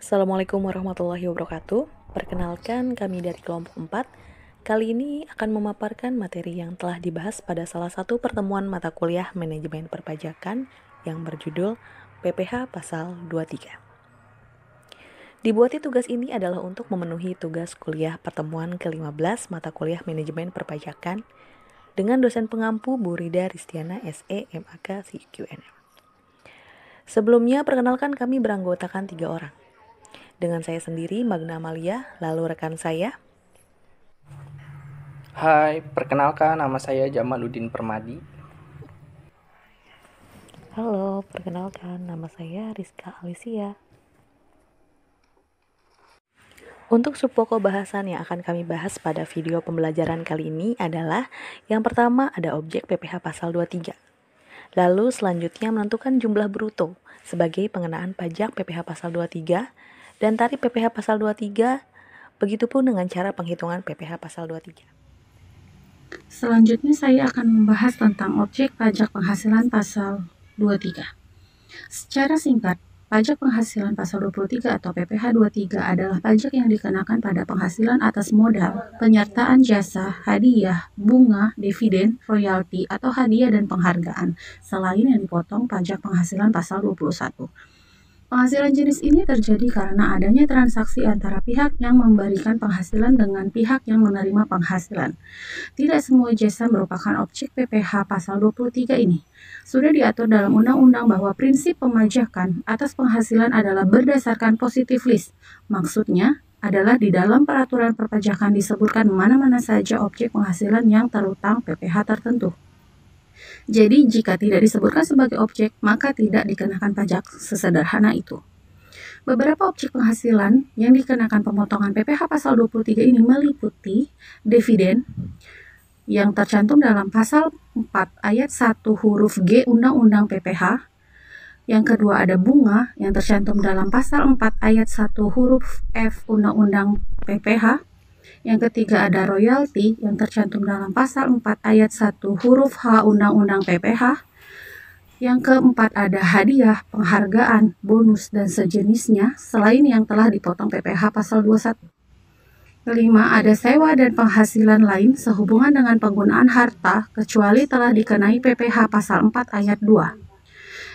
Assalamualaikum warahmatullahi wabarakatuh. Perkenalkan, kami dari kelompok 4. Kali ini akan memaparkan materi yang telah dibahas pada salah satu pertemuan mata kuliah Manajemen Perpajakan yang berjudul PPH Pasal 23. Dibuatnya tugas ini adalah untuk memenuhi tugas kuliah pertemuan ke-15 mata kuliah Manajemen Perpajakan dengan dosen pengampu Bu Rida Ristiana SE MAK CQNM. Sebelumnya, perkenalkan kami beranggotakan 3 orang. Dengan saya sendiri, Magna Amalia, lalu rekan saya. Hai, perkenalkan nama saya Jamaluddin Permadi. Halo, perkenalkan nama saya Rizka Alicia. Untuk subpokok bahasan yang akan kami bahas pada video pembelajaran kali ini adalah yang pertama ada objek PPH pasal 23. Lalu selanjutnya menentukan jumlah bruto sebagai pengenaan pajak PPH pasal 23 dan tarif PPH pasal 23, begitupun dengan cara penghitungan PPH pasal 23. Selanjutnya saya akan membahas tentang objek pajak penghasilan pasal 23. Secara singkat, pajak penghasilan pasal 23 atau PPH 23 adalah pajak yang dikenakan pada penghasilan atas modal, penyertaan jasa, hadiah, bunga, dividen, royalti, atau hadiah dan penghargaan, selain yang dipotong pajak penghasilan pasal 21. Penghasilan jenis ini terjadi karena adanya transaksi antara pihak yang memberikan penghasilan dengan pihak yang menerima penghasilan. Tidak semua jasa merupakan objek PPH pasal 23 ini. Sudah diatur dalam undang-undang bahwa prinsip pemajakan atas penghasilan adalah berdasarkan positif list. Maksudnya adalah di dalam peraturan perpajakan disebutkan mana-mana saja objek penghasilan yang terutang PPH tertentu. Jadi, jika tidak disebutkan sebagai objek, maka tidak dikenakan pajak, sesederhana itu. Beberapa objek penghasilan yang dikenakan pemotongan PPH pasal 23 ini meliputi dividen yang tercantum dalam pasal 4 ayat 1 huruf G Undang-Undang PPH. Yang kedua ada bunga yang tercantum dalam pasal 4 ayat 1 huruf F Undang-Undang PPH. Yang ketiga ada royalti yang tercantum dalam pasal 4 ayat 1 huruf H Undang-Undang PPH. Yang keempat ada hadiah, penghargaan, bonus, dan sejenisnya selain yang telah dipotong PPH pasal 21. Kelima ada sewa dan penghasilan lain sehubungan dengan penggunaan harta kecuali telah dikenai PPH pasal 4 ayat 2.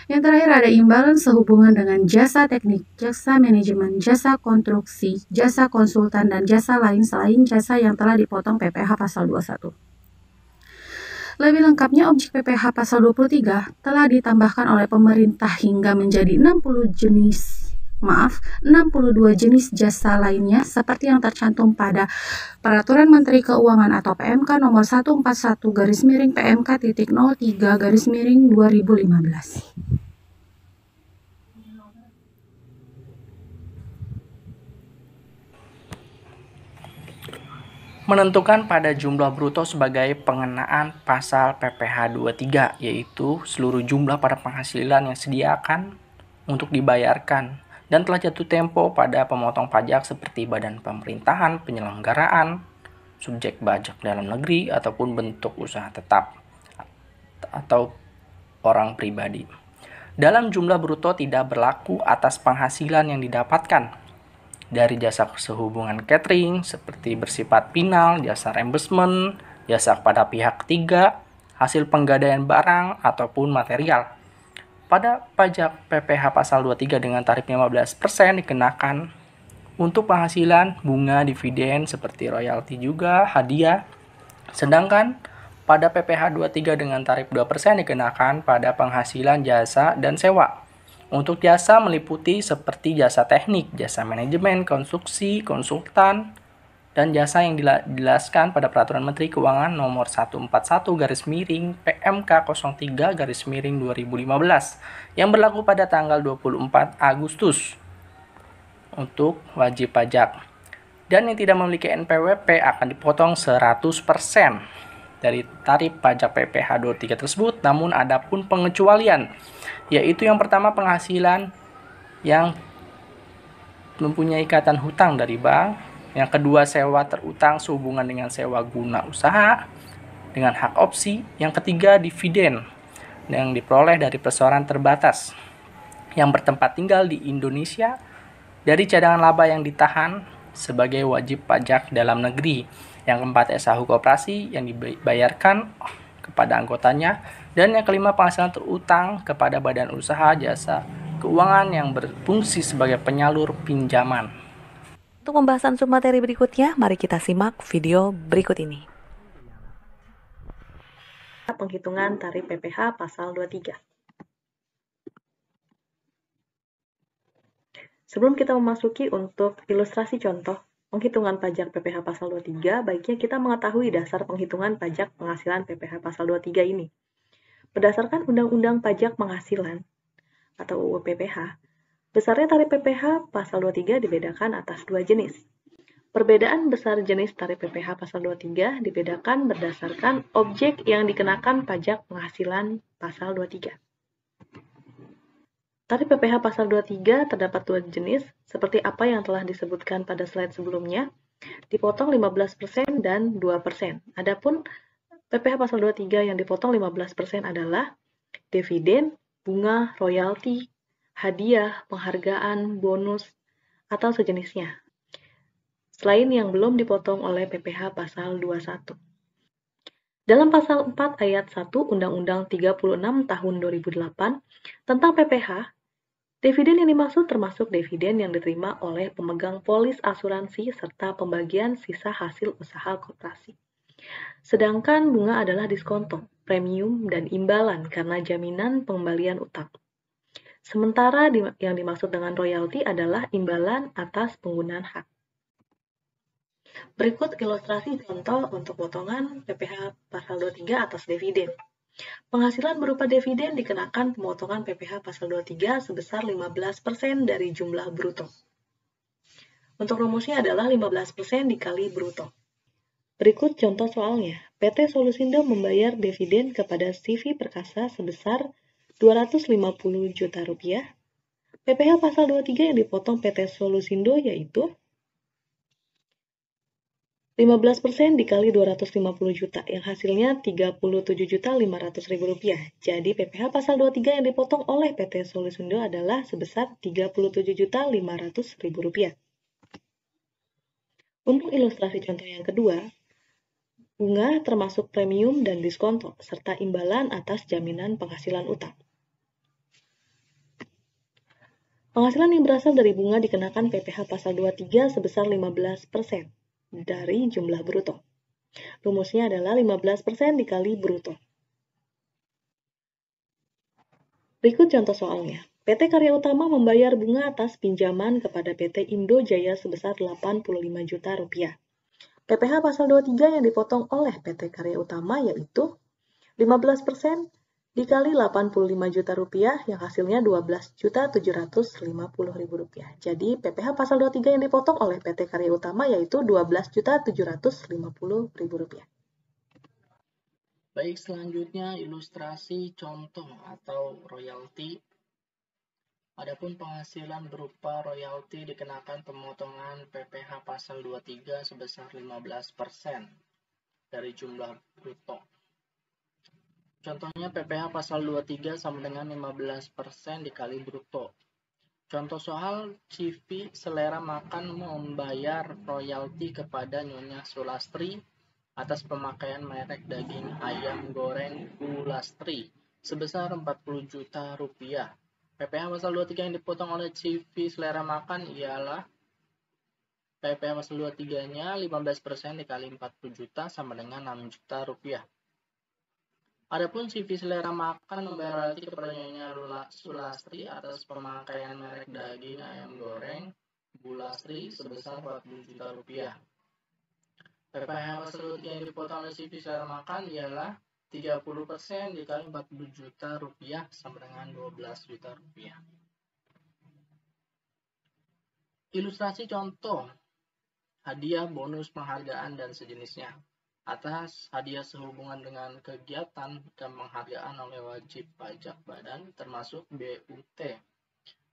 Yang terakhir ada imbalan sehubungan dengan jasa teknik, jasa manajemen, jasa konstruksi, jasa konsultan, dan jasa lain selain jasa yang telah dipotong PPH pasal 21. Lebih lengkapnya objek PPH pasal 23 telah ditambahkan oleh pemerintah hingga menjadi 62 jenis jasa lainnya seperti yang tercantum pada Peraturan Menteri Keuangan atau PMK nomor 141-PMK.03-2015. Menentukan pada jumlah bruto sebagai pengenaan pasal PPH 23, yaitu seluruh jumlah pada penghasilan yang disediakan untuk dibayarkan dan telah jatuh tempo pada pemotong pajak seperti badan pemerintahan, penyelenggaraan, subjek pajak dalam negeri, ataupun bentuk usaha tetap atau orang pribadi. Dalam jumlah bruto tidak berlaku atas penghasilan yang didapatkan dari jasa sehubungan catering seperti bersifat final, jasa reimbursement, jasa kepada pihak ketiga, hasil penggadaian barang ataupun material. Pada pajak PPH pasal 23 dengan tarif 15% dikenakan untuk penghasilan, bunga, dividen seperti royalti juga, hadiah. Sedangkan pada PPH 23 dengan tarif 2% dikenakan pada penghasilan jasa dan sewa. Untuk jasa meliputi seperti jasa teknik, jasa manajemen, konstruksi, konsultan, dan jasa yang dijelaskan pada Peraturan Menteri Keuangan nomor 141-PMK03-2015 yang berlaku pada tanggal 24 Agustus untuk wajib pajak. Dan yang tidak memiliki NPWP akan dipotong 100% dari tarif pajak PPH 23 tersebut, namun ada pun pengecualian, yaitu yang pertama penghasilan yang mempunyai ikatan hutang dari bank, yang kedua sewa terutang sehubungan dengan sewa guna usaha dengan hak opsi, yang ketiga dividen yang diperoleh dari perseroan terbatas yang bertempat tinggal di Indonesia dari cadangan laba yang ditahan sebagai wajib pajak dalam negeri. Yang keempat, SAHU koperasi yang dibayarkan kepada anggotanya. Dan yang kelima, penghasilan terutang kepada badan usaha jasa keuangan yang berfungsi sebagai penyalur pinjaman. Untuk pembahasan submateri berikutnya, mari kita simak video berikut ini. Penghitungan tarif PPh pasal 23. Sebelum kita memasuki untuk ilustrasi contoh penghitungan pajak PPh pasal 23, baiknya kita mengetahui dasar penghitungan pajak penghasilan PPh pasal 23 ini. Berdasarkan Undang-Undang Pajak Penghasilan atau UU PPh, besarnya tarif PPh pasal 23 dibedakan atas dua jenis. Perbedaan besar jenis tarif PPh pasal 23 dibedakan berdasarkan objek yang dikenakan pajak penghasilan pasal 23. Tarif PPh pasal 23 terdapat dua jenis, seperti apa yang telah disebutkan pada slide sebelumnya, dipotong 15% dan 2%. Adapun PPh pasal 23 yang dipotong 15% adalah dividen, bunga, royalti, hadiah, penghargaan, bonus, atau sejenisnya, selain yang belum dipotong oleh PPh pasal 21. Dalam pasal 4 ayat 1 Undang-Undang 36 tahun 2008 tentang PPh, dividen yang dimaksud termasuk dividen yang diterima oleh pemegang polis asuransi serta pembagian sisa hasil usaha koperasi. Sedangkan bunga adalah diskonto, premium, dan imbalan karena jaminan pengembalian utang. Sementara yang dimaksud dengan royalti adalah imbalan atas penggunaan hak. Berikut ilustrasi contoh untuk potongan PPh pasal 23 atas dividen. Penghasilan berupa dividen dikenakan pemotongan PPh pasal 23 sebesar 15% dari jumlah bruto. Untuk rumusnya adalah 15% dikali bruto. Berikut contoh soalnya. PT Solusindo membayar dividen kepada CV Perkasa sebesar 250 juta rupiah. PPh pasal 23 yang dipotong PT Solusindo yaitu 15% dikali 250 juta, yang hasilnya 37.500.000 rupiah. Jadi PPh pasal 23 yang dipotong oleh PT Solusindo adalah sebesar 37.500.000 rupiah. Untuk ilustrasi contoh yang kedua, bunga termasuk premium dan diskonto, serta imbalan atas jaminan penghasilan utang. Penghasilan yang berasal dari bunga dikenakan PPh pasal 23 sebesar 15% dari jumlah bruto. Rumusnya adalah 15% dikali bruto. Berikut contoh soalnya. PT Karya Utama membayar bunga atas pinjaman kepada PT Indo Jaya sebesar 85 juta rupiah. PPh pasal 23 yang dipotong oleh PT Karya Utama yaitu 15% dikali 85 juta rupiah yang hasilnya 12.750.000 rupiah. Jadi PPh pasal 23 yang dipotong oleh PT Karya Utama yaitu 12.750.000 rupiah. Baik, selanjutnya ilustrasi contoh atau royalti. Adapun penghasilan berupa royalti dikenakan pemotongan PPh pasal 23 sebesar 15% dari jumlah bruto. Contohnya PPh pasal 23 sama dengan 15% dikali bruto. Contoh soal, CV Selera Makan membayar royalti kepada Nyonya Sulastri atas pemakaian merek daging ayam goreng Bulastri sebesar 40 juta rupiah. PPh pasal 23 yang dipotong oleh CV Selera Makan ialah PPh pasal 23-nya 15% dikali 40 juta sama dengan 6 juta rupiah. Adapun CV Selera Makan membayar royalti kepada Nyonya Sulastri atas pemakaian merek daging ayam goreng Bulastri sebesar 40 juta rupiah. PPh pasal 23 yang dipotong oleh CV Selera Makan ialah 30% dikali 40 juta rupiah sama dengan 12 juta rupiah. Ilustrasi contoh hadiah, bonus, penghargaan, dan sejenisnya. Atas hadiah sehubungan dengan kegiatan dan penghargaan oleh wajib pajak badan termasuk BUT.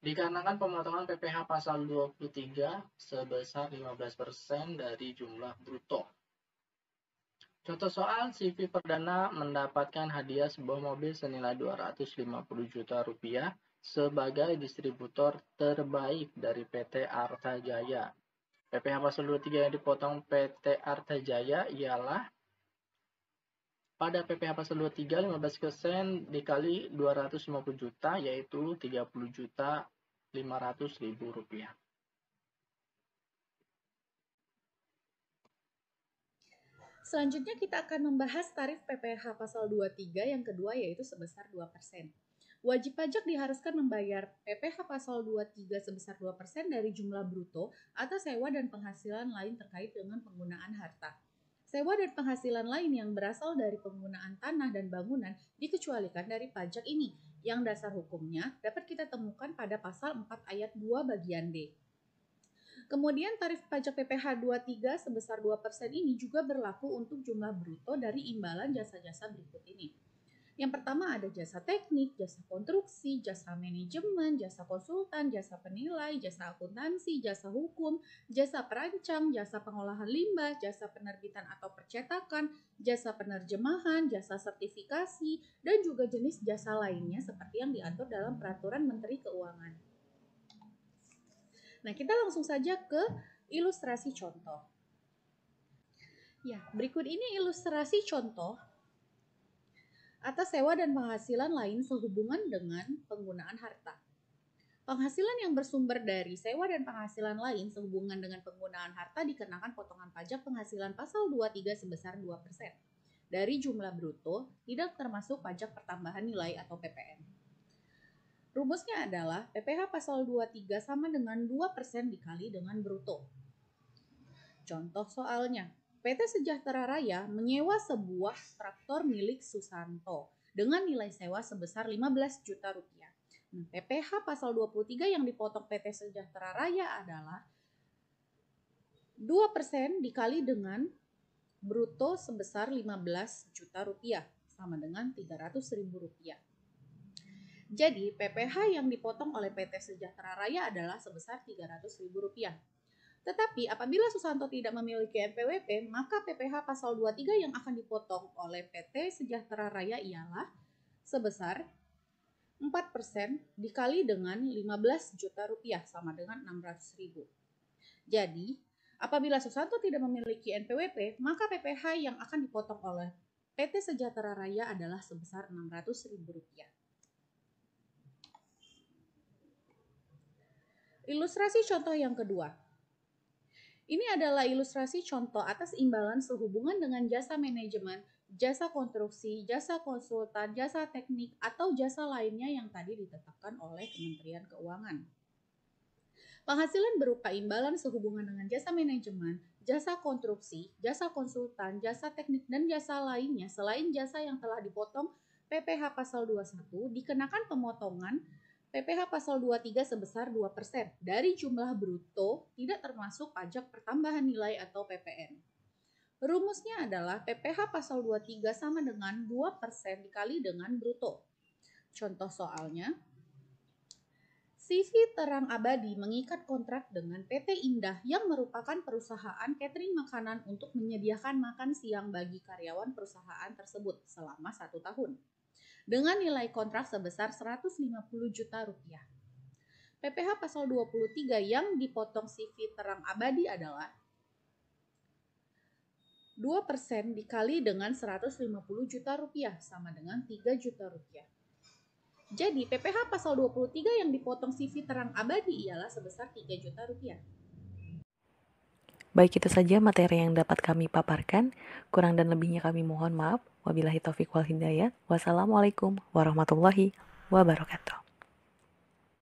Dikarenakan pemotongan PPh pasal 23 sebesar 15% dari jumlah bruto. Contoh soal, CV Perdana mendapatkan hadiah sebuah mobil senilai 250 juta rupiah sebagai distributor terbaik dari PT Arta Jaya. PPh pasal 23 yang dipotong PT Arta Jaya ialah pada PPh pasal 23 15% dikali 250 juta yaitu 30 juta 500.000 rupiah. Selanjutnya kita akan membahas tarif PPh pasal 23 yang kedua yaitu sebesar 2%. Wajib pajak diharuskan membayar PPh pasal 23 sebesar 2% dari jumlah bruto atas sewa dan penghasilan lain terkait dengan penggunaan harta. Sewa dan penghasilan lain yang berasal dari penggunaan tanah dan bangunan dikecualikan dari pajak ini, yang dasar hukumnya dapat kita temukan pada pasal 4 ayat 2 bagian D. Kemudian tarif pajak PPh 23 sebesar 2% ini juga berlaku untuk jumlah bruto dari imbalan jasa-jasa berikut ini. Yang pertama ada jasa teknik, jasa konstruksi, jasa manajemen, jasa konsultan, jasa penilai, jasa akuntansi, jasa hukum, jasa perancang, jasa pengolahan limbah, jasa penerbitan atau percetakan, jasa penerjemahan, jasa sertifikasi, dan juga jenis jasa lainnya seperti yang diatur dalam Peraturan Menteri Keuangan. Nah, kita langsung saja ke ilustrasi contoh. Ya, berikut ini ilustrasi contoh atas sewa dan penghasilan lain sehubungan dengan penggunaan harta. Penghasilan yang bersumber dari sewa dan penghasilan lain sehubungan dengan penggunaan harta dikenakan potongan pajak penghasilan pasal 23 sebesar 2%. Dari jumlah bruto tidak termasuk pajak pertambahan nilai atau PPN. Rumusnya adalah PPh pasal 23 sama dengan 2% dikali dengan bruto. Contoh soalnya, PT Sejahtera Raya menyewa sebuah traktor milik Susanto dengan nilai sewa sebesar 15 juta rupiah. Nah, PPh pasal 23 yang dipotong PT Sejahtera Raya adalah 2% dikali dengan bruto sebesar 15 juta rupiah sama dengan 300.000 rupiah. Jadi, PPh yang dipotong oleh PT Sejahtera Raya adalah sebesar Rp300.000. Tetapi apabila Susanto tidak memiliki NPWP, maka PPh pasal 23 yang akan dipotong oleh PT Sejahtera Raya ialah sebesar 4% dikali dengan 15 juta rupiah sama dengan 600.000. Jadi, apabila Susanto tidak memiliki NPWP, maka PPh yang akan dipotong oleh PT Sejahtera Raya adalah sebesar Rp600.000. Ilustrasi contoh yang kedua. Ini adalah ilustrasi contoh atas imbalan sehubungan dengan jasa manajemen, jasa konstruksi, jasa konsultan, jasa teknik, atau jasa lainnya yang tadi ditetapkan oleh Kementerian Keuangan. Penghasilan berupa imbalan sehubungan dengan jasa manajemen, jasa konstruksi, jasa konsultan, jasa teknik, dan jasa lainnya selain jasa yang telah dipotong PPh pasal 21 dikenakan pemotongan PPh pasal 23 sebesar 2% dari jumlah bruto tidak termasuk pajak pertambahan nilai atau PPN. Rumusnya adalah PPh pasal 23 sama dengan 2% dikali dengan bruto. Contoh soalnya, CV Terang Abadi mengikat kontrak dengan PT Indah yang merupakan perusahaan catering makanan untuk menyediakan makan siang bagi karyawan perusahaan tersebut selama 1 tahun. Dengan nilai kontrak sebesar 150 juta rupiah. PPh pasal 23 yang dipotong CV Terang Abadi adalah 2% dikali dengan 150 juta rupiah sama dengan 3 juta rupiah. Jadi PPh pasal 23 yang dipotong CV Terang Abadi ialah sebesar 3 juta rupiah. Baik, itu saja materi yang dapat kami paparkan. Kurang dan lebihnya kami mohon maaf. Wabillahi taufiq wal hidayah. Wassalamualaikum warahmatullahi wabarakatuh.